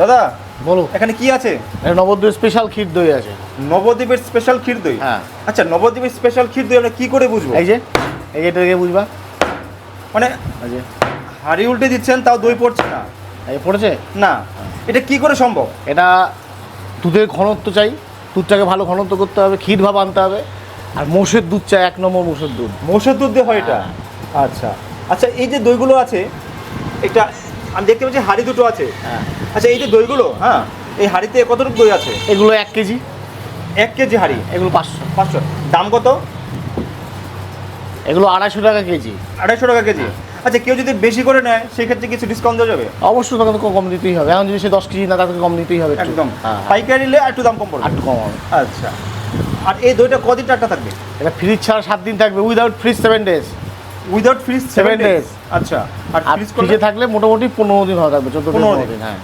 দাদা বলো। এখানে কি আছে? নবদ্বীপ স্পেশাল ক্ষীর দই আছে। নবদ্বীপের স্পেশাল ক্ষীর দই? হ্যাঁ। আচ্ছা, নবদ্বীপের স্পেশাল ক্ষীর দই আমরা কি করে বুঝবো? এই যে এটা থেকে বুঝবা। মানে এই যে হাঁড়ি উল্টে দিচ্ছেন তাও দই পড়ছে না? এই পড়েছে না, এটা কি করে সম্ভব? এটা দুধের ঘনত্ব চাই, দুধটাকে ভালো ঘনত্ব করতে হবে, ক্ষীর ভাব আনতে হবে। আর মোষের দুধ চাই, 1 নম্বর মোষের দুধ। মোষের দুধ দিয়ে হয় এটা? আচ্ছা আচ্ছা, এই যে দইগুলো আছে, এটা আমি দেখতে পাচ্ছি হাঁড়ি দুটো আছে। হ্যাঁ, আচ্ছা, এই যে দইগুলো, হ্যাঁ, এই হাঁড়িতে কতটুকু দই আছে? এগুলো 1 কেজি। 1 কেজি হাঁড়ি? এগুলো 500। 500। দাম কত? এগুলো 250 টাকা কেজি। 250 টাকা কেজি? আচ্ছা, কেউ যদি বেশি করে নেয় সেক্ষেত্রে কিছু ডিসকাউন্ট দেওয়া যাবে? অবশ্যই তখন তো কম দিতেই হবে। এখন যদি সে 10 কেজি না, তাকে কম দিতেই হবে একটু। একদম। হ্যাঁ, পাইকারি নিলে একটু দাম কম পড়বে? একটু কম হবে। আচ্ছা, আর এই দইটা কদিন টাটকা থাকবে? এটা ফ্রিজ ছাড়া 7 দিন থাকবে, without fridge 7 days. Without fridge 7 7 days? days। আচ্ছা, আর আর ফ্রিজ ফ্রিজে থাকলে মোটামুটি 15 দিন ভালো থাকবে, 14 15 দিন। হ্যাঁ।